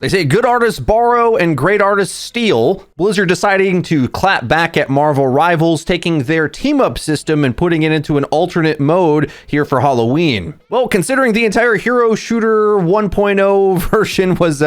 They say good artists borrow and great artists steal. Blizzard deciding to clap back at Marvel Rivals, taking their team-up system and putting it into an alternate mode here for Halloween. Well, considering the entire Hero Shooter 1.0 version was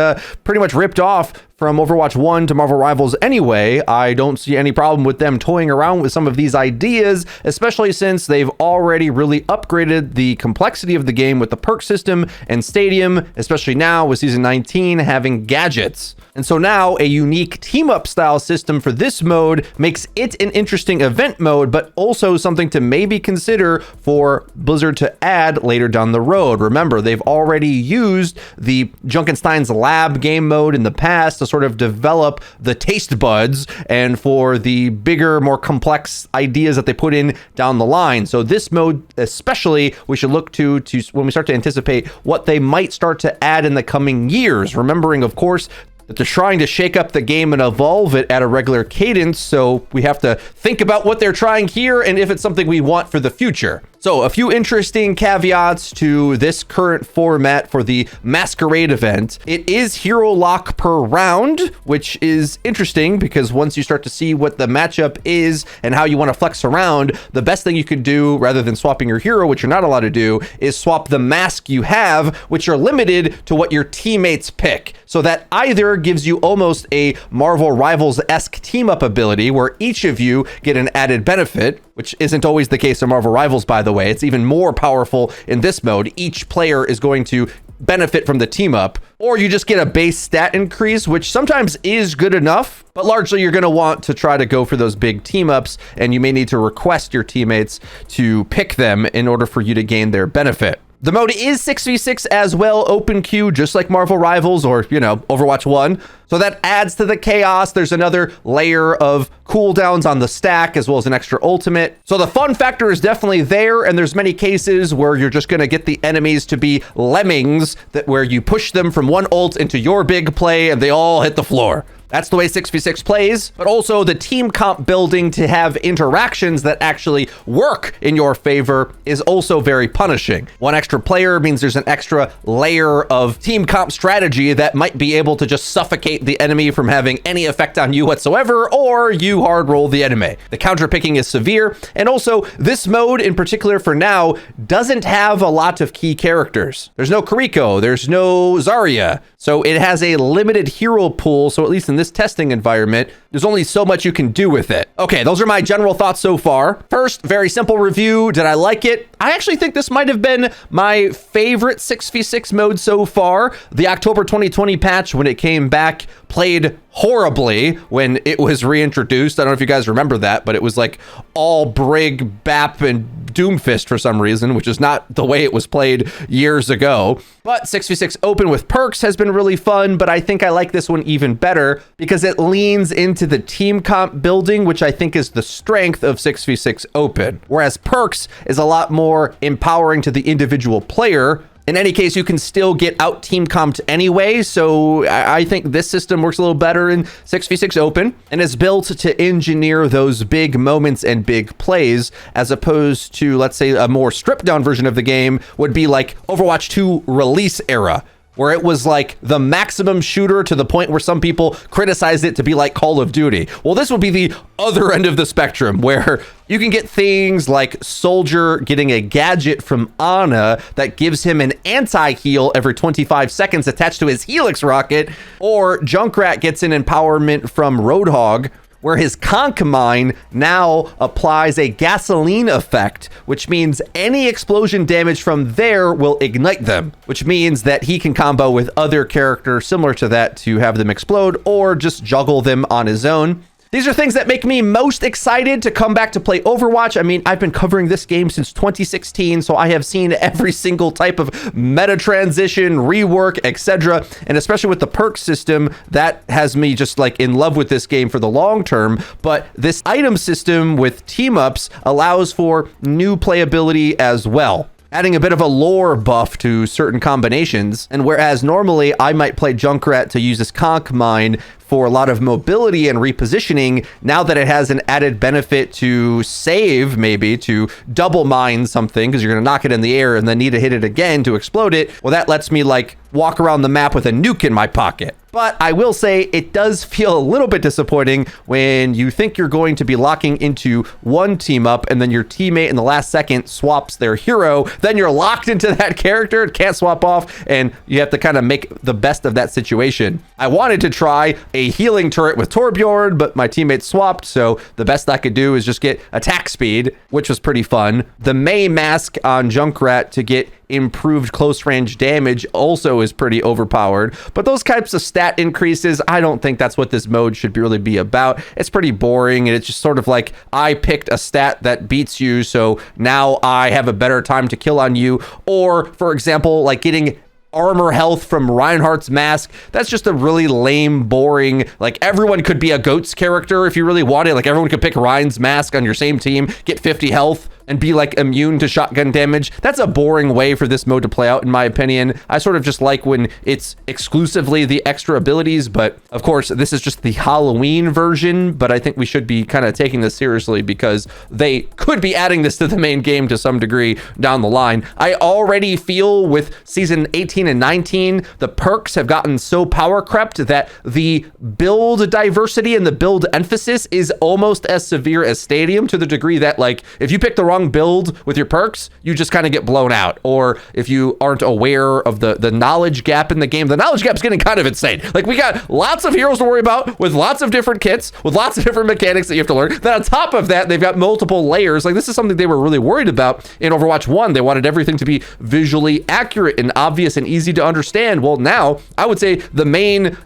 pretty much ripped off from Overwatch 1 to Marvel Rivals anyway, I don't see any problem with them toying around with some of these ideas, especially since they've already really upgraded the complexity of the game with the perk system and Stadium, especially now with Season 19 having gadgets. And so now a unique team-up style system for this mode makes it an interesting event mode, but also something to maybe consider for Blizzard to add later down the road. Remember, they've already used the Junkenstein's Lab game mode in the past to sort of develop the taste buds and for the bigger, more complex ideas that they put in down the line. So this mode especially, we should look to when we start to anticipate what they might start to add in the coming years. Remembering, of course, that they're trying to shake up the game and evolve it at a regular cadence, so we have to think about what they're trying here and if it's something we want for the future. So a few interesting caveats to this current format for the Masquerade event. It is hero lock per round, which is interesting because once you start to see what the matchup is and how you want to flex around, the best thing you could do rather than swapping your hero, which you're not allowed to do, is swap the mask you have, which are limited to what your teammates pick. So that either gives you almost a Marvel Rivals-esque team-up ability where each of you get an added benefit, which isn't always the case in Marvel Rivals, by the way. It's even more powerful in this mode. Each player is going to benefit from the team up, or you just get a base stat increase, which sometimes is good enough, but largely you're going to want to try to go for those big team ups, and you may need to request your teammates to pick them in order for you to gain their benefit. The mode is 6v6 as well, open queue, just like Marvel Rivals or, Overwatch 1. So that adds to the chaos. There's another layer of cooldowns on the stack as well as an extra ultimate. So the fun factor is definitely there, and there's many cases where you're just going to get the enemies to be lemmings, where you push them from one ult into your big play and they all hit the floor. That's the way 6v6 plays, but also the team comp building to have interactions that actually work in your favor is also very punishing. One extra player means there's an extra layer of team comp strategy that might be able to just suffocate the enemy from having any effect on you whatsoever, or you hard roll the enemy. The counter picking is severe, and also this mode in particular for now doesn't have a lot of key characters. There's no Kiriko, there's no Zarya, so it has a limited hero pool, so at least in this testing environment, there's only so much you can do with it. Okay, those are my general thoughts so far. First, very simple review. Did I like it? I actually think this might have been my favorite 6v6 mode so far. The October 2020 patch, when it came back, played horribly when it was reintroduced. I don't know if you guys remember that, but it was like all Brig, Bap, and Doomfist for some reason, which is not the way it was played years ago. But 6v6 open with perks has been really fun, but I think I like this one even better because it leans into the team comp building, which I think is the strength of 6v6 open, whereas perks is a lot more empowering to the individual player. In any case, you can still get out team comped anyway, so I think this system works a little better in 6v6 open and is built to engineer those big moments and big plays, as opposed to, let's say, a more stripped down version of the game would be like Overwatch 2 release era, where it was like the maximum shooter to the point where some people criticized it to be like Call of Duty. Well, this would be the other end of the spectrum, where you can get things like Soldier getting a gadget from Ana that gives him an anti-heal every 25 seconds attached to his Helix rocket, or Junkrat gets an empowerment from Roadhog, where his conch mine now applies a gasoline effect, which means any explosion damage from there will ignite them, which means that he can combo with other characters similar to that to have them explode or just juggle them on his own. These are things that make me most excited to come back to play Overwatch. I mean, I've been covering this game since 2016, so I have seen every single type of meta transition, rework, etc. And especially with the perk system, that has me just like in love with this game for the long term. But this item system with team-ups allows for new playability as well, adding a bit of a lore buff to certain combinations. And whereas normally I might play Junkrat to use this conch mine for a lot of mobility and repositioning, now that it has an added benefit to save, maybe to double mine something because you're going to knock it in the air and then need to hit it again to explode it, well, that lets me like walk around the map with a nuke in my pocket. But I will say it does feel a little bit disappointing when you think you're going to be locking into one team up and then your teammate in the last second swaps their hero. Then you're locked into that character, can't swap off, and you have to kind of make the best of that situation. I wanted to try a healing turret with Torbjorn, but my teammate swapped, so the best I could do is just get attack speed, which was pretty fun. The May mask on Junkrat to get improved close range damage also is pretty overpowered, but those types of stat increases, I don't think that's what this mode should really be about. It's pretty boring, and it's just sort of like I picked a stat that beats you, so now I have a better time to kill on you. Or for example, like getting armor health from Reinhardt's mask. That's just a really lame, boring, like everyone could be a GOATS character if you really wanted. Like everyone could pick Rein's mask on your same team, get 50 health, and be like immune to shotgun damage. That's a boring way for this mode to play out, in my opinion. I sort of just like when it's exclusively the extra abilities, but of course this is just the Halloween version, but I think we should be kind of taking this seriously because they could be adding this to the main game to some degree down the line. I already feel with season 18 and 19, the perks have gotten so power crept that the build diversity and the build emphasis is almost as severe as Stadium, to the degree that like if you pick the wrong build with your perks, you just kind of get blown out. Or if you aren't aware of the knowledge gap in the game, the knowledge gap is getting kind of insane. Like we got lots of heroes to worry about with lots of different kits, with lots of different mechanics that you have to learn. Then on top of that, they've got multiple layers. Like this is something they were really worried about in Overwatch 1. They wanted everything to be visually accurate and obvious and easy to understand. Well, now I would say the main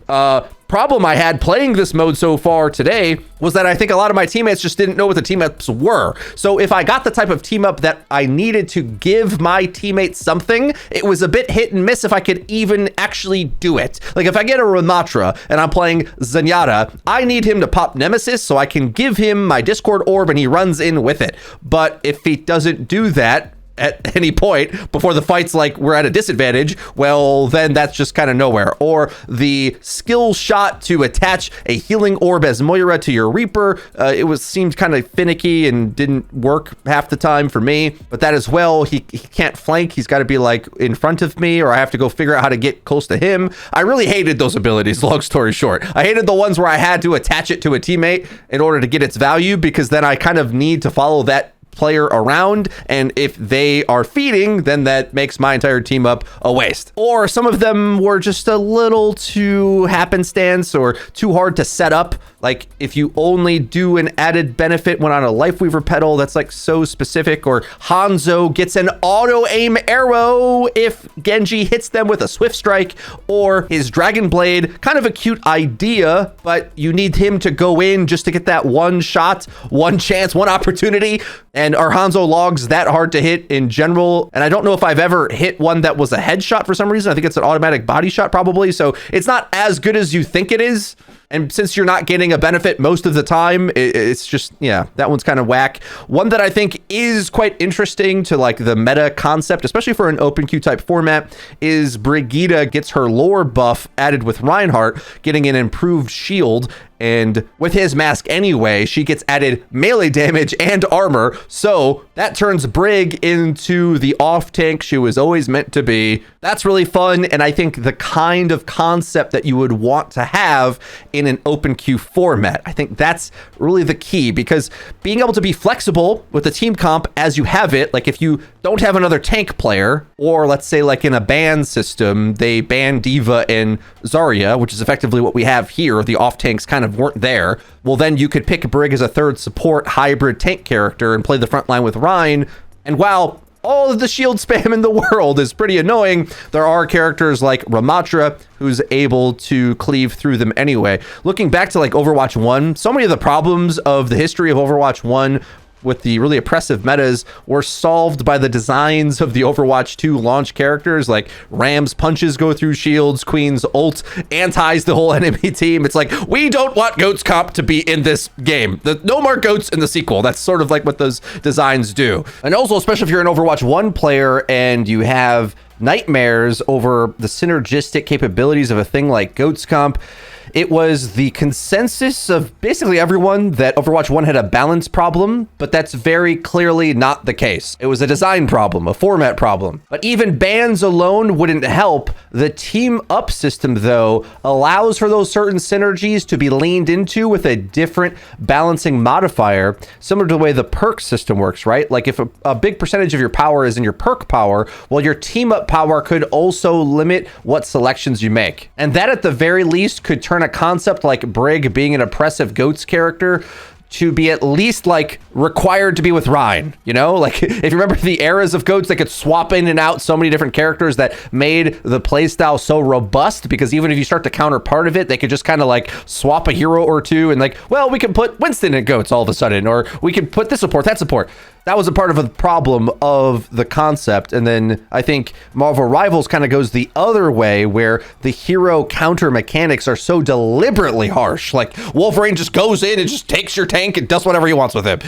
problem I had playing this mode so far today was that I think a lot of my teammates just didn't know what the team ups were. So if I got the type of team up that I needed to give my teammates something, it was a bit hit and miss if I could even actually do it. Like if I get a Ramatra and I'm playing Zenyatta, I need him to pop Nemesis so I can give him my Discord orb and he runs in with it. But if he doesn't do that at any point before the fight's like we're at a disadvantage, well then that's just kind of nowhere. Or the skill shot to attach a healing orb as Moira to your Reaper, it seemed kind of finicky and didn't work half the time for me. But that as well, he can't flank, he's got to be like in front of me, or I have to go figure out how to get close to him. I really hated those abilities, long story short. I hated the ones where I had to attach it to a teammate in order to get its value, because then I kind of need to follow that player around, and if they are feeding, then that makes my entire team up a waste. Or some of them were just a little too happenstance or too hard to set up. Like if you only do an added benefit when on a Lifeweaver pedal, that's like so specific. Or Hanzo gets an auto aim arrow if Genji hits them with a swift strike. Or his Dragon Blade, kind of a cute idea, but you need him to go in just to get that one shot, one chance, one opportunity. And are Hanzo logs that hard to hit in general? And I don't know if I've ever hit one that was a headshot for some reason. I think it's an automatic body shot probably. So it's not as good as you think it is. And since you're not getting a benefit most of the time, it's just, yeah, that one's kind of whack. One that I think is quite interesting to like the meta concept, especially for an open queue type format, is Brigitte gets her lore buff added with Reinhardt, getting an improved shield. And with his mask anyway, she gets added melee damage and armor. So that turns Brig into the off tank she was always meant to be. That's really fun. And I think the kind of concept that you would want to have in an open queue format. I think that's really the key, because being able to be flexible with the team comp as you have it, like if you don't have another tank player, or let's say like in a ban system, they ban D.Va and Zarya, which is effectively what we have here. The off tanks kind of weren't there. Well, then you could pick Brig as a third support hybrid tank character and play the front line with Rein. And while all of the shield spam in the world is pretty annoying, there are characters like Ramatra who's able to cleave through them anyway. Looking back to like Overwatch 1, so many of the problems of the history of Overwatch 1 with the really oppressive metas were solved by the designs of the Overwatch 2 launch characters. Like Ram's punches go through shields, Queen's ult antis the whole enemy team. It's like, we don't want GOATS comp to be in this game. No more GOATS in the sequel. That's sort of like what those designs do. And also, especially if you're an Overwatch 1 player and you have nightmares over the synergistic capabilities of a thing like GOATS comp, it was the consensus of basically everyone that Overwatch 1 had a balance problem, but that's very clearly not the case. It was a design problem, a format problem. But even bans alone wouldn't help. The team up system, though, allows for those certain synergies to be leaned into with a different balancing modifier, similar to the way the perk system works, right? Like if a big percentage of your power is in your perk power, well, your team up power could also limit what selections you make. And that at the very least could turn a concept like Brig being an oppressive GOATS character to be at least like required to be with Ryan, you know? Like if you remember the eras of GOATS, they could swap in and out so many different characters that made the playstyle so robust, because even if you start to counter part of it, they could just kind of like swap a hero or two and like, well, we can put Winston in GOATS all of a sudden, or we can put this support, that support. That was a part of the problem of the concept. And then I think Marvel Rivals kind of goes the other way, where the hero counter mechanics are so deliberately harsh. Like Wolverine just goes in and just takes your tank and does whatever he wants with him.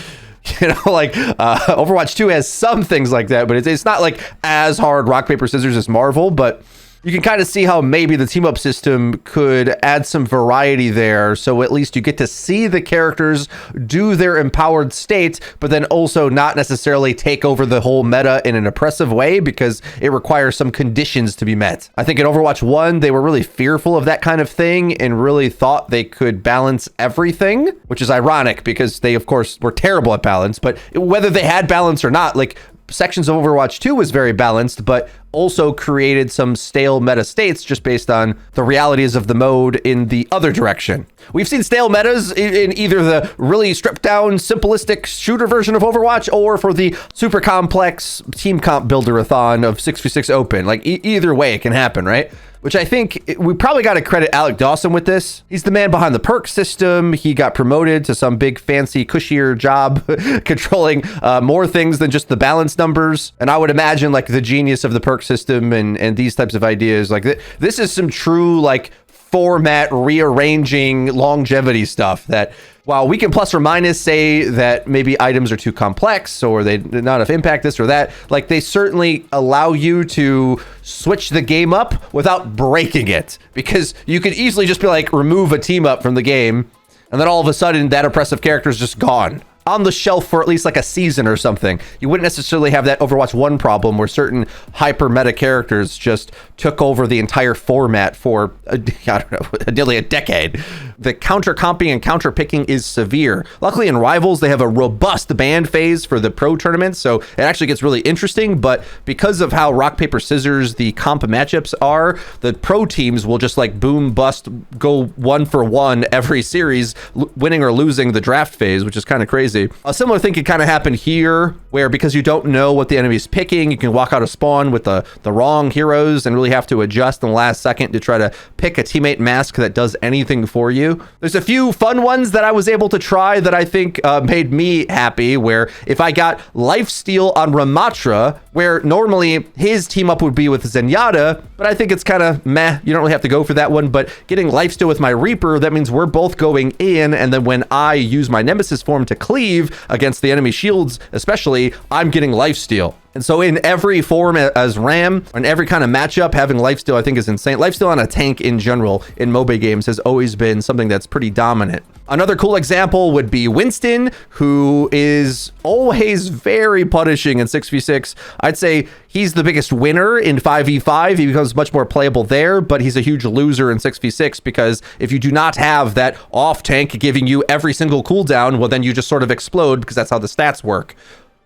You know, like Overwatch 2 has some things like that, but it's not like as hard rock, paper, scissors as Marvel, but you can kind of see how maybe the team up system could add some variety there. So at least you get to see the characters do their empowered state, but then also not necessarily take over the whole meta in an oppressive way, because it requires some conditions to be met. I think in Overwatch 1, they were really fearful of that kind of thing and really thought they could balance everything, which is ironic because they, of course, were terrible at balance. But whether they had balance or not, like sections of Overwatch 2 was very balanced, but also created some stale meta states just based on the realities of the mode in the other direction. We've seen stale metas in either the really stripped down, simplistic shooter version of Overwatch, or for the super complex team comp builder-a-thon of 6v6 open. Like either way, it can happen, right? Which I think we probably got to credit Alec Dawson with this. He's the man behind the perk system. He got promoted to some big fancy cushier job controlling more things than just the balance numbers. And I would imagine like the genius of the perk system and these types of ideas, like this is some true like format rearranging longevity stuff that, while we can plus or minus say that maybe items are too complex or they did not enough impact this or that, like they certainly allow you to switch the game up without breaking it, because you could easily just be like, remove a team up from the game, and then all of a sudden that oppressive character is just gone. On the shelf for at least like a season or something. You wouldn't necessarily have that Overwatch 1 problem where certain hyper meta characters just took over the entire format for, I don't know, nearly a decade. The counter comping and counter picking is severe. Luckily in Rivals, they have a robust ban phase for the pro tournaments, so it actually gets really interesting, but because of how rock, paper, scissors the comp matchups are, the pro teams will just like boom, bust, go 1 for 1 every series, winning or losing the draft phase, which is kind of crazy. A similar thing could kind of happen here, where because you don't know what the enemy's picking, you can walk out of spawn with the wrong heroes and really have to adjust in the last second to try to pick a teammate mask that does anything for you. There's a few fun ones that I was able to try that I think made me happy, where if I got lifesteal on Ramatra, where normally his team up would be with Zenyatta, but I think it's kind of meh, you don't really have to go for that one, but getting lifesteal with my Reaper, that means we're both going in, and then when I use my Nemesis form to cleave against the enemy shields, especially, I'm getting lifesteal. And so in every form as Ram, in every kind of matchup, having lifesteal I think is insane. Lifesteal on a tank in general in MOBA games has always been something that's pretty dominant. Another cool example would be Winston, who is always very punishing in 6v6. I'd say he's the biggest winner in 5v5. He becomes much more playable there, but he's a huge loser in 6v6 because if you do not have that off tank giving you every single cooldown, well, then you just sort of explode because that's how the stats work.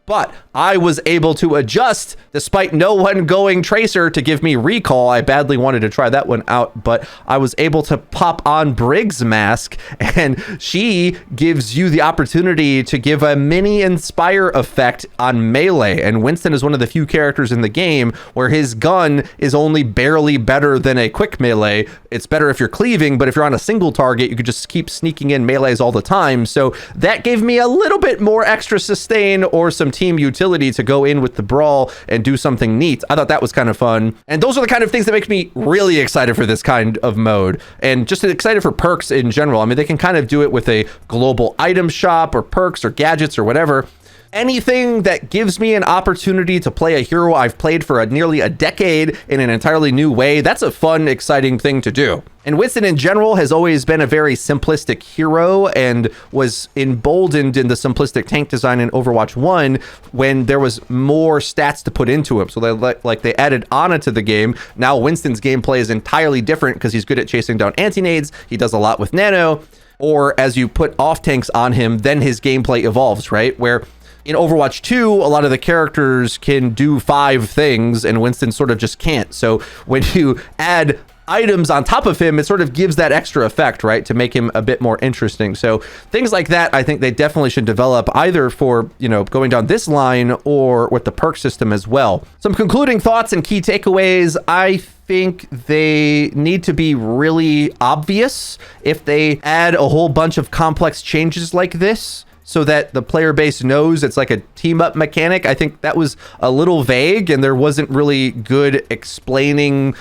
But I was able to adjust despite no one going Tracer to give me recall. I badly wanted to try that one out, but I was able to pop on Brig's mask, and she gives you the opportunity to give a mini Inspire effect on melee. And Winston is one of the few characters in the game where his gun is only barely better than a quick melee. It's better if you're cleaving, but if you're on a single target, you could just keep sneaking in melees all the time. So that gave me a little bit more extra sustain or some team utility to go in with the brawl and do something neat. I thought that was kind of fun. And those are the kind of things that make me really excited for this kind of mode, and just excited for perks in general. I mean, they can kind of do it with a global item shop or perks or gadgets or whatever. anything that gives me an opportunity to play a hero I've played for nearly a decade in an entirely new way, that's a fun, exciting thing to do. And Winston in general has always been a very simplistic hero and was emboldened in the simplistic tank design in Overwatch 1 when there was more stats to put into him. So they added Ana to the game. Now Winston's gameplay is entirely different because he's good at chasing down anti-nades. He does a lot with nano. Or as you put off tanks on him, then his gameplay evolves, right? Where in Overwatch 2, a lot of the characters can do 5 things and Winston sort of just can't. So when you add items on top of him, it sort of gives that extra effect, right, to make him a bit more interesting. So things like that, I think they definitely should develop either for, going down this line or with the perk system as well. Some concluding thoughts and key takeaways. I think they need to be really obvious if they add a whole bunch of complex changes like this, so that the player base knows it's like a team up mechanic. I think that was a little vague and there wasn't really good explaining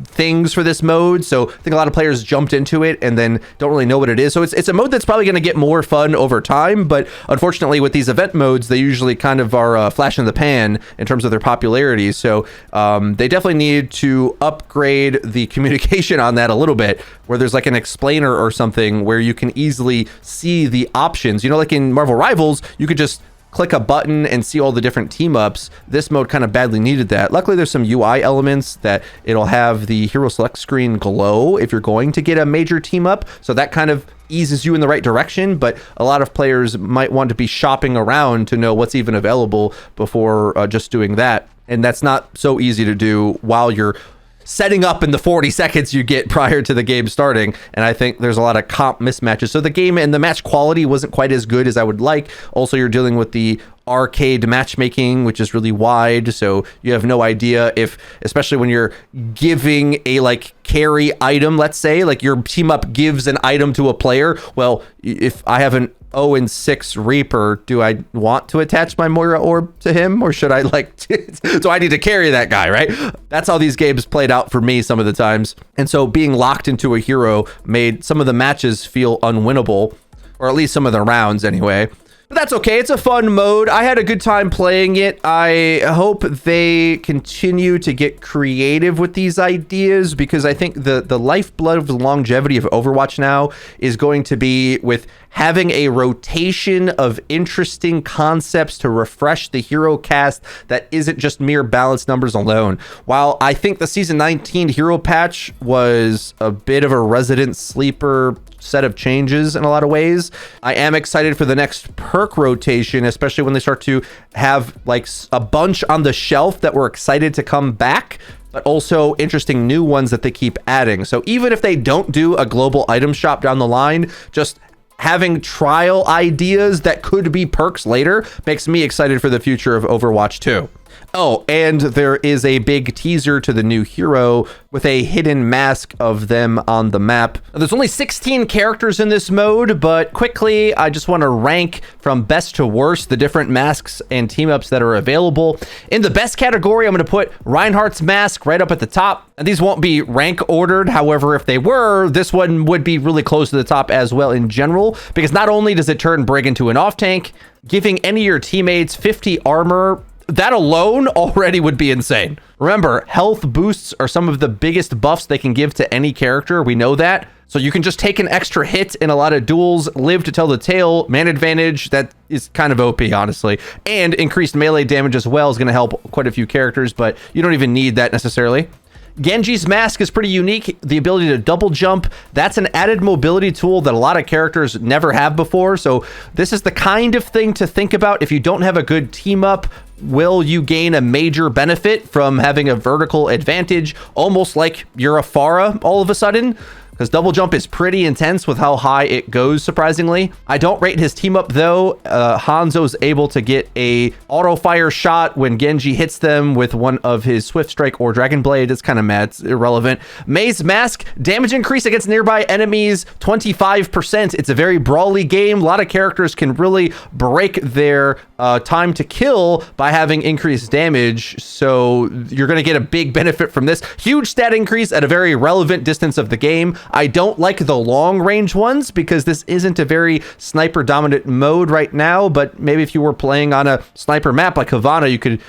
things for this mode. So I think a lot of players jumped into it and then don't really know what it is. So it's a mode that's probably going to get more fun over time. But unfortunately with these event modes, they usually kind of are a flash in the pan in terms of their popularity. So they definitely need to upgrade the communication on that a little bit, where there's like an explainer or something where you can easily see the options. Like in Marvel Rivals, you could just click a button and see all the different team ups. This mode kind of badly needed that. Luckily, there's some UI elements that it'll have the hero select screen glow if you're going to get a major team up. So that kind of eases you in the right direction, but a lot of players might want to be shopping around to know what's even available before just doing that. And that's not so easy to do while you're setting up in the 40 seconds you get prior to the game starting. And I think there's a lot of comp mismatches. So the game and the match quality wasn't quite as good as I would like. Also, you're dealing with the arcade matchmaking, which is really wide. So you have no idea if, especially when you're giving a carry item, let's say, like your team up gives an item to a player. Well, if I have an 0-6 Reaper, do I want to attach my Moira orb to him, or should I so I need to carry that guy, right? That's how these games played out for me some of the times. And so being locked into a hero made some of the matches feel unwinnable, or at least some of the rounds anyway. But that's okay. It's a fun mode. I had a good time playing it. I hope they continue to get creative with these ideas, because I think the lifeblood of the longevity of Overwatch now is going to be with having a rotation of interesting concepts to refresh the hero cast that isn't just mere balance numbers alone. While I think the Season 19 hero patch was a bit of a resident sleeper set of changes in a lot of ways, I am excited for the next perk rotation, especially when they start to have a bunch on the shelf that we're excited to come back, but also interesting new ones that they keep adding. So even if they don't do a global item shop down the line, just having trial ideas that could be perks later makes me excited for the future of Overwatch 2. Oh, and there is a big teaser to the new hero with a hidden mask of them on the map. There's only 16 characters in this mode, but quickly, I just want to rank from best to worst the different masks and team ups that are available. In the best category, I'm going to put Reinhardt's mask right up at the top. And these won't be rank ordered. However, if they were, this one would be really close to the top as well in general, because not only does it turn Brig into an off tank, giving any of your teammates 50 armor, that alone already would be insane. Remember, health boosts are some of the biggest buffs they can give to any character. We know that. So you can just take an extra hit in a lot of duels, live to tell the tale, man advantage. That is kind of OP, honestly. And increased melee damage as well is going to help quite a few characters, but you don't even need that necessarily. Genji's mask is pretty unique. The ability to double jump, that's an added mobility tool that a lot of characters never have before. So this is the kind of thing to think about if you don't have a good team up. Will you gain a major benefit from having a vertical advantage, almost like you're a Pharah all of a sudden? Because double jump is pretty intense with how high it goes, surprisingly. I don't rate his team up though. Hanzo's able to get a auto fire shot when Genji hits them with one of his Swift Strike or Dragon Blade. It's kind of mad, it's irrelevant. Mei's mask, damage increase against nearby enemies, 25%. It's a very brawly game. A lot of characters can really break their time to kill by having increased damage. So you're going to get a big benefit from this. Huge stat increase at a very relevant distance of the game. I don't like the long range ones because this isn't a very sniper dominant mode right now, but maybe if you were playing on a sniper map like Havana, you could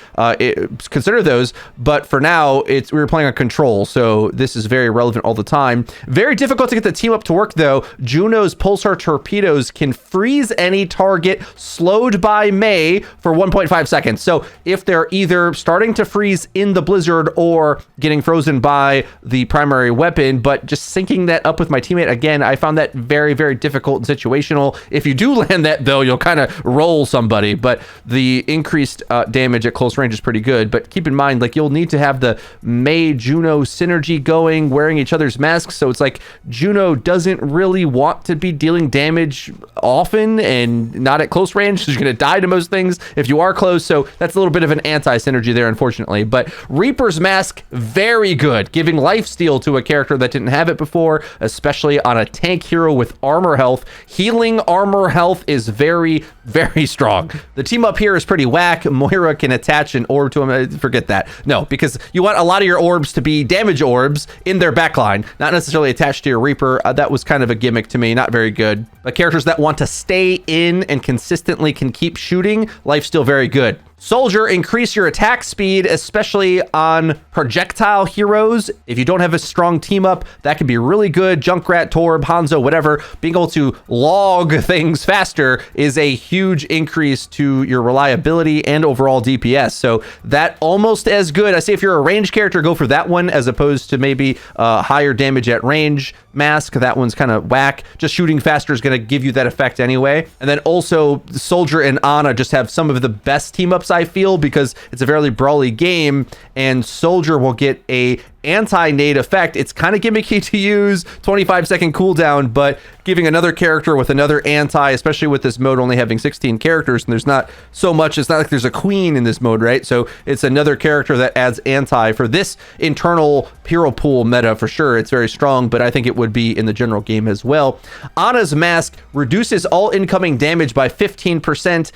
consider those. But for now, we were playing on control, so this is very relevant all the time. Very difficult to get the team up to work though. Juno's pulsar torpedoes can freeze any target slowed by Mei for 1.5 seconds. So if they're either starting to freeze in the blizzard or getting frozen by the primary weapon, but just syncing that up with my teammate, again, I found that very, very difficult and situational. If you do land that though, you'll kind of roll somebody, but the increased damage at close range is pretty good. But keep in mind, like, you'll need to have the Mei Juno synergy going, wearing each other's masks. So it's like Juno doesn't really want to be dealing damage often and not at close range. She's going to die to most things if you are close. So that's a little bit of an anti-synergy there, unfortunately. But Reaper's mask, very good, giving lifesteal to a character that didn't have it before, especially on a tank hero with armor health. Healing armor health is very, very strong. The team up here is pretty whack. Moira can attach an orb to him. Forget that. No, because you want a lot of your orbs to be damage orbs in their backline, not necessarily attached to your Reaper. That was kind of a gimmick to me, not very good. But characters that want to stay in and consistently can keep shooting, life's still very good. Soldier, increase your attack speed, especially on projectile heroes. If you don't have a strong team up, that can be really good. Junkrat, Torb, Hanzo, whatever. Being able to log things faster is a huge increase to your reliability and overall DPS. So that almost as good. I say if you're a range character, go for that one as opposed to maybe higher damage at range mask. That one's kind of whack. Just shooting faster is going to give you that effect anyway. And then also Soldier and Ana just have some of the best team ups, I feel, because it's a fairly brawly game, and Soldier will get a anti-nade effect. It's kind of gimmicky to use, 25-second cooldown, but giving another character with another anti, especially with this mode only having 16 characters, and there's not so much, it's not like there's a queen in this mode, right? So it's another character that adds anti for this internal hero pool meta for sure. It's very strong, but I think it would be in the general game as well. Ana's mask reduces all incoming damage by 15%.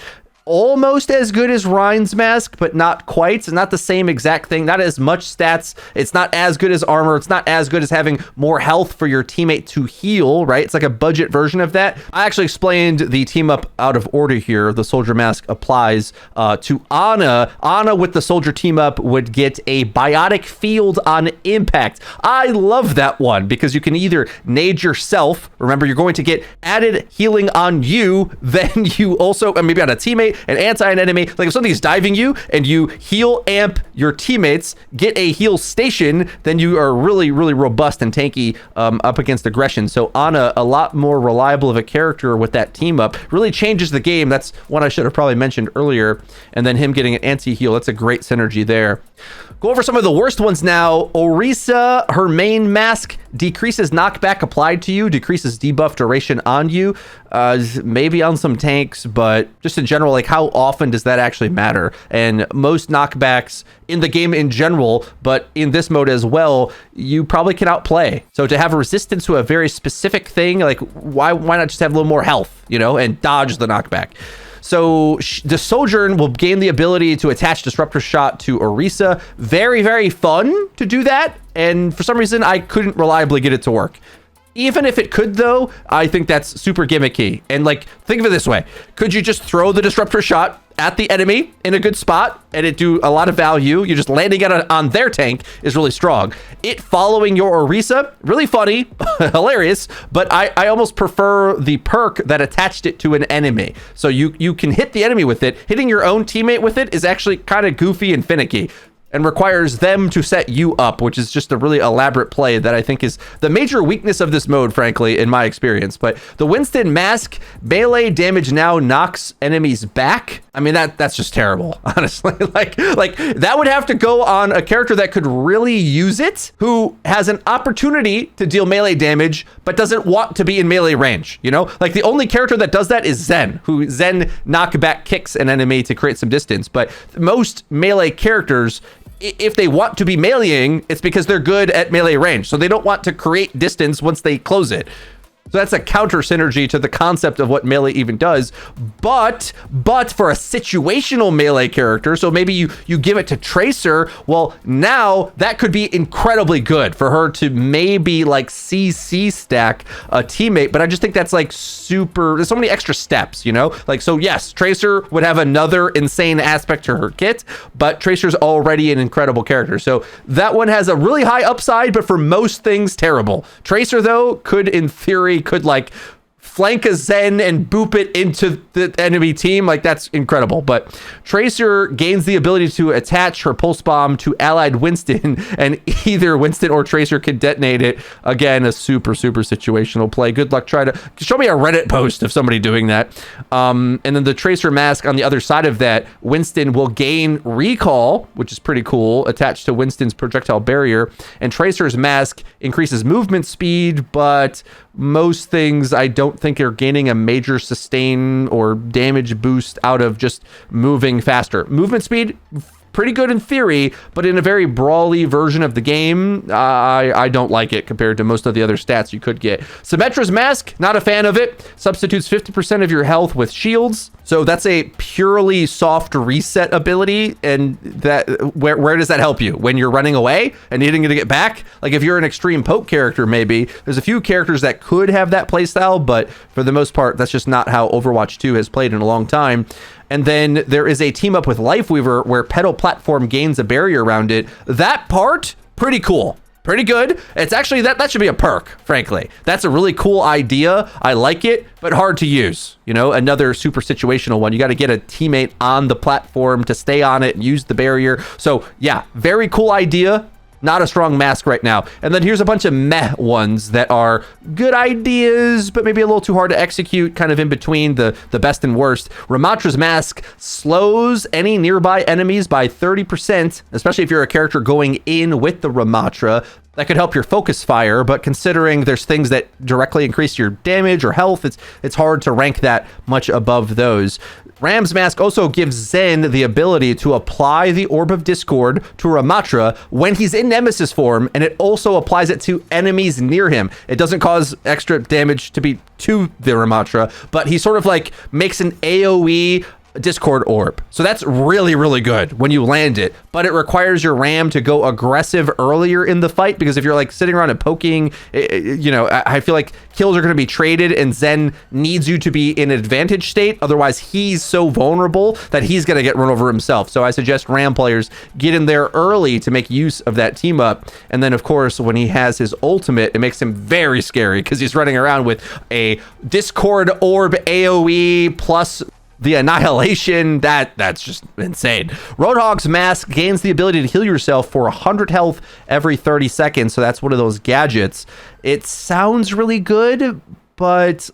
Almost as good as Ryan's mask, but not quite. It's not the same exact thing. Not as much stats. It's not as good as armor. It's not as good as having more health for your teammate to heal, right? It's like a budget version of that. I actually explained the team up out of order here. The soldier mask applies to Ana. Ana with the soldier team up would get a biotic field on impact. I love that one because you can either nade yourself. Remember, you're going to get added healing on you. Then you also, maybe on a teammate, an anti an enemy. Like if something's diving you and you heal amp your teammates, get a heal station, then you are really, really robust and tanky up against aggression. So Ana, a lot more reliable of a character with that team up, really changes the game. That's one I should have probably mentioned earlier. And then him getting an anti-heal, that's a great synergy there. Go over some of the worst ones now. Orisa, her main mask decreases knockback applied to you, decreases debuff duration on you, maybe on some tanks, but just in general, like how often does that actually matter? And most knockbacks in the game in general, but in this mode as well, you probably can outplay. So to have resistance to a very specific thing, like why not just have a little more health, you know, and dodge the knockback? So the Sojourn will gain the ability to attach Disruptor Shot to Orisa. Very, very fun to do that. And for some reason, I couldn't reliably get it to work. Even if it could, though, I think that's super gimmicky. And like, think of it this way. Could you just throw the Disruptor Shot at the enemy in a good spot and it do a lot of value? You're just landing it on their tank is really strong. It following your Orisa, really funny, hilarious, but I almost prefer the perk that attached it to an enemy. So you can hit the enemy with it. Hitting your own teammate with it is actually kind of goofy and finicky, and requires them to set you up, which is just a really elaborate play that I think is the major weakness of this mode, frankly, in my experience. But the Winston mask, melee damage now knocks enemies back. I mean, that's just terrible, honestly. like that would have to go on a character that could really use it, who has an opportunity to deal melee damage, but doesn't want to be in melee range, you know? Like the only character that does that is Zen, who Zen knockback kicks an enemy to create some distance. But most melee characters, if they want to be meleeing, it's because they're good at melee range. So they don't want to create distance once they close it. So that's a counter synergy to the concept of what melee even does. But for a situational melee character, so maybe you give it to Tracer, well, now that could be incredibly good for her to maybe like CC stack a teammate. But I just think that's like there's so many extra steps, you know? Like, so yes, Tracer would have another insane aspect to her kit, but Tracer's already an incredible character. So that one has a really high upside, but for most things, terrible. Tracer, though, could, in theory, like flank a Zen and boop it into the enemy team. Like, that's incredible. But Tracer gains the ability to attach her pulse bomb to allied Winston, and either Winston or Tracer can detonate it. Again, a super situational play. Good luck. Try to show me a Reddit post of somebody doing that. And then the Tracer mask on the other side of that, Winston will gain recall, which is pretty cool, attached to Winston's projectile barrier. And Tracer's mask increases movement speed, but most things I don't think are gaining a major sustain or damage boost out of just moving faster. Movement speed, pretty good in theory, but in a very brawly version of the game, I don't like it compared to most of the other stats you could get. Symmetra's mask, not a fan of it. Substitutes 50% of your health with shields. So that's a purely soft reset ability. And that where does that help you? When you're running away and needing to get back? Like if you're an extreme poke character, maybe. There's a few characters that could have that playstyle, but for the most part, that's just not how Overwatch 2 has played in a long time. And then there is a team up with Lifeweaver where pedal platform gains a barrier around it. That part, pretty cool. Pretty good. It's actually, that should be a perk, frankly. That's a really cool idea. I like it, but hard to use. You know, another super situational one. You got to get a teammate on the platform to stay on it and use the barrier. So yeah, very cool idea. Not a strong mask right now. And then here's a bunch of meh ones that are good ideas, but maybe a little too hard to execute, kind of in between the best and worst. Ramatra's mask slows any nearby enemies by 30%, especially if you're a character going in with the Ramatra. That could help your focus fire, but considering there's things that directly increase your damage or health, it's hard to rank that much above those. Ram's mask also gives Zen the ability to apply the Orb of Discord to Ramatra when he's in Nemesis form, and it also applies it to enemies near him. It doesn't cause extra damage to be to the Ramatra, but he sort of like makes an AoE Discord orb. So that's really good when you land it, but it requires your Ram to go aggressive earlier in the fight, because if you're like sitting around and poking, you know, I feel like kills are going to be traded and Zen needs you to be in advantage state. Otherwise he's so vulnerable that he's going to get run over himself. So I suggest Ram players get in there early to make use of that team up. And then of course, when he has his ultimate, it makes him very scary because he's running around with a Discord orb AoE plus the annihilation. That's just insane. Roadhog's mask gains the ability to heal yourself for 100 health every 30 seconds. So that's one of those gadgets. It sounds really good, but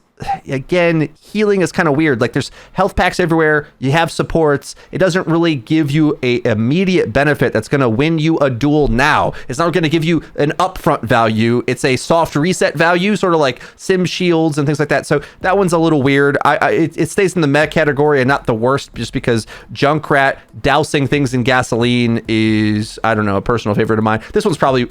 again, healing is kind of weird. Like there's health packs everywhere. You have supports. It doesn't really give you a immediate benefit that's going to win you a duel now. It's not going to give you an upfront value. It's a soft reset value, sort of like sim shields and things like that. So that one's a little weird. It stays in the meh category and not the worst, just because Junkrat dousing things in gasoline is, I don't know, a personal favorite of mine. This one's probably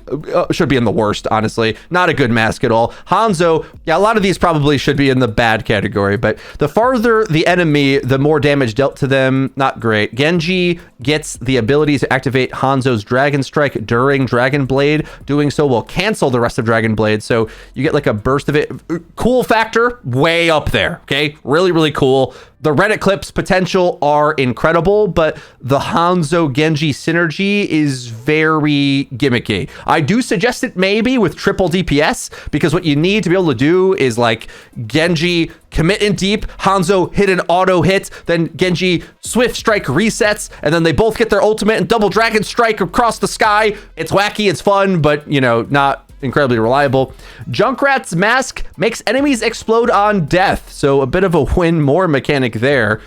should be in the worst, honestly. Not a good mask at all. Hanzo, yeah, a lot of these probably should be in the bad category, but the farther the enemy, the more damage dealt to them. Not great. Genji gets the ability to activate Hanzo's Dragon Strike during Dragon Blade. Doing so will cancel the rest of Dragon Blade, so you get like a burst of it. Cool factor, way up there. Okay, really cool. The Reddit clips potential are incredible, but the Hanzo Genji synergy is very gimmicky. I do suggest it maybe with triple DPS, because what you need to be able to do is like Genji commit in deep, Hanzo hit an auto hit, then Genji swift strike resets, and then they both get their ultimate and double dragon strike across the sky. It's wacky, it's fun, but you know, not incredibly reliable. Junkrat's mask makes enemies explode on death, so a bit of a win more mechanic there.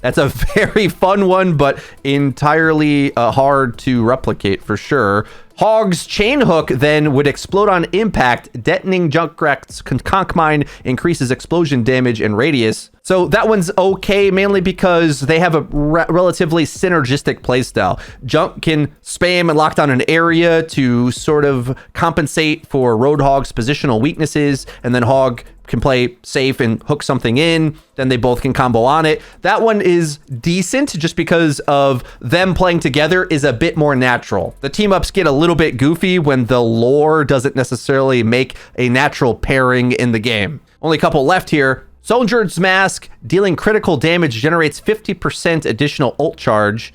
That's a very fun one, but entirely hard to replicate for sure. Hog's chain hook then would explode on impact. Detonating Junkrat's conch mine increases explosion damage and radius. So that one's okay, mainly because they have a relatively synergistic playstyle. Junk can spam and lock down an area to sort of compensate for Roadhog's positional weaknesses, and then Hog can play safe and hook something in, then they both can combo on it. That one is decent just because of them playing together is a bit more natural. The team ups get a little bit goofy when the lore doesn't necessarily make a natural pairing in the game. Only a couple left here. Soldier's Mask, dealing critical damage, generates 50% additional ult charge.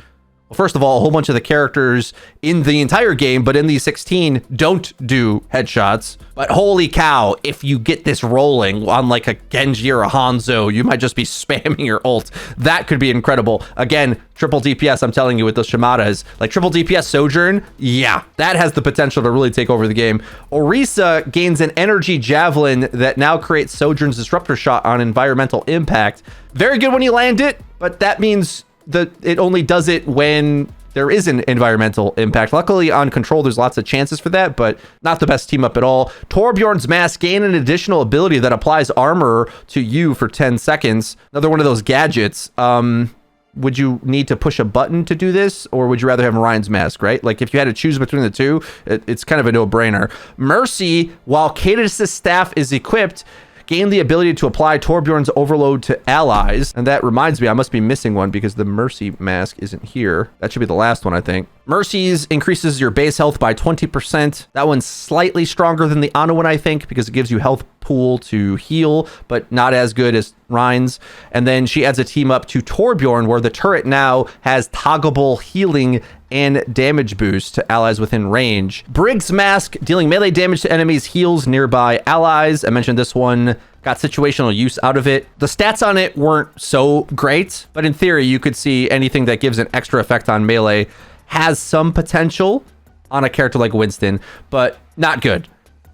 Well, first of all, a whole bunch of the characters in the entire game, but in these 16, don't do headshots. But holy cow, if you get this rolling on like a Genji or a Hanzo, you might just be spamming your ult. That could be incredible. Again, triple DPS, I'm telling you, with those Shimadas. Like triple DPS Sojourn, yeah, that has the potential to really take over the game. Orisa gains an energy javelin that now creates Sojourn's disruptor shot on environmental impact. Very good when you land it, but that means that it only does it when there is an environmental impact. Luckily on Control, there's lots of chances for that, but not the best team up at all. Torbjorn's Mask, gain an additional ability that applies armor to you for 10 seconds. Another one of those gadgets. Would you need to push a button to do this, or would you rather have Ryan's Mask, right? Like if you had to choose between the two, it's kind of a no-brainer. Mercy, while Cadus' staff is equipped, gain the ability to apply Torbjorn's overload to allies. And that reminds me, I must be missing one because the Mercy Mask isn't here. That should be the last one, I think. Mercy's increases your base health by 20%. That one's slightly stronger than the Ana one, I think, because it gives you health pool to heal, but not as good as Ryan's. And then she adds a team up to Torbjorn, where the turret now has toggleable healing and damage boost to allies within range. Brig's Mask, dealing melee damage to enemies, heals nearby allies. I mentioned this one got situational use out of it. The stats on it weren't so great, but in theory, you could see anything that gives an extra effect on melee has some potential on a character like Winston, but not good.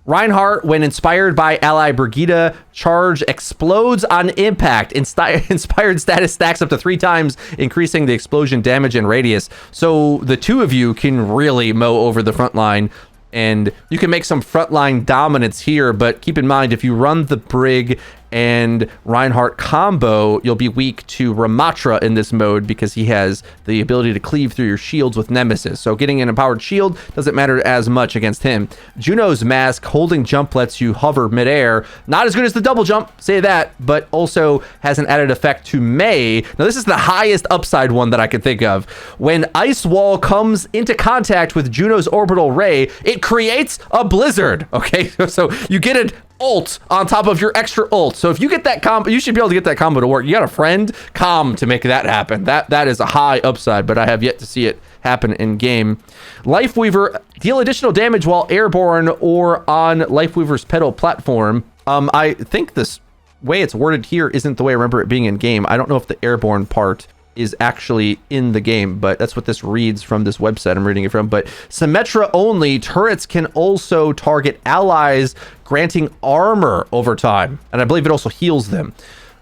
Reinhardt, when inspired by ally Brigida, charge explodes on impact. Inspired status stacks up to 3 times, increasing the explosion damage and radius. So the two of you can really mow over the front line, and you can make some frontline dominance here, but keep in mind, if you run the Brig and Reinhardt combo, you'll be weak to Ramatra in this mode because he has the ability to cleave through your shields with Nemesis. So getting an empowered shield doesn't matter as much against him. Juno's Mask, holding jump lets you hover midair. Not as good as the double jump, say that, but also has an added effect to Mei. Now this is the highest upside one that I could think of. When Ice Wall comes into contact with Juno's orbital ray, it creates a blizzard, okay? So you get an ult on top of your extra ult. So if you get that combo, you should be able to get that combo to work. You got a friend, Com, to make that happen. That is a high upside, but I have yet to see it happen in game. Lifeweaver, deal additional damage while airborne or on Lifeweaver's pedal platform. I think this way it's worded here isn't the way I remember it being in game. I don't know if the airborne part is actually in the game, but that's what this reads from this website I'm reading it from. But Symmetra only, turrets can also target allies, granting armor over time. And I believe it also heals them.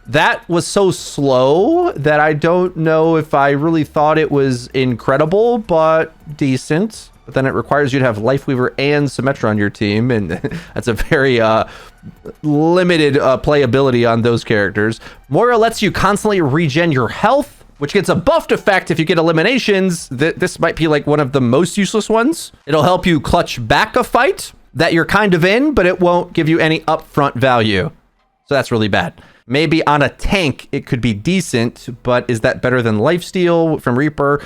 That was so slow that I don't know if I really thought it was incredible, but decent. But then it requires you to have Lifeweaver and Symmetra on your team, and that's a very limited playability on those characters. Moira lets you constantly regen your health, which gets a buffed effect if you get eliminations. This might be like one of the most useless ones. It'll help you clutch back a fight that you're kind of in, but it won't give you any upfront value. So that's really bad. Maybe on a tank, it could be decent, but is that better than Lifesteal from Reaper?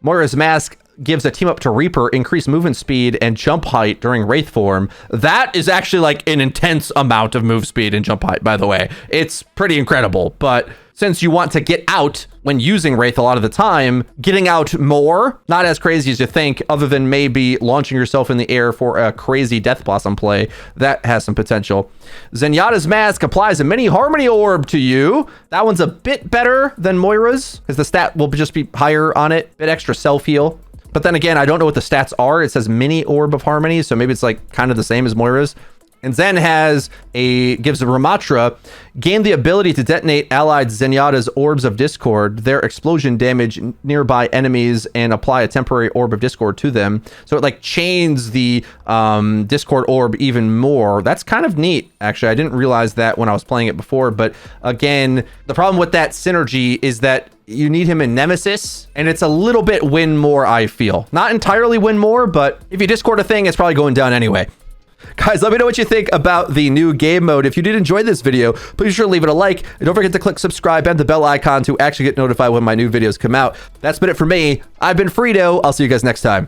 Moira's Mask gives a team up to Reaper increased movement speed and jump height during Wraith form. That is actually like an intense amount of move speed and jump height, by the way. It's pretty incredible, but since you want to get out when using Wraith a lot of the time, getting out more, not as crazy as you think, other than maybe launching yourself in the air for a crazy Death Blossom play. That has some potential. Zenyatta's Mask applies a mini Harmony Orb to you. That one's a bit better than Moira's, because the stat will just be higher on it, bit extra self-heal. But then again, I don't know what the stats are. It says mini Orb of Harmony, so maybe it's like kind of the same as Moira's. And Zen gives a Ramatra, gain the ability to detonate allied Zenyatta's Orbs of Discord, their explosion damage nearby enemies, and apply a temporary Orb of Discord to them. So it like chains the Discord Orb even more. That's kind of neat, actually. I didn't realize that when I was playing it before. But again, the problem with that synergy is that you need him in Nemesis, and it's a little bit win more, I feel. Not entirely win more, but if you Discord a thing, it's probably going down anyway. Guys, let me know what you think about the new game mode. If you did enjoy this video, please be sure to leave it a like. And don't forget to click subscribe and the bell icon to actually get notified when my new videos come out. That's been it for me. I've been Frito. I'll see you guys next time.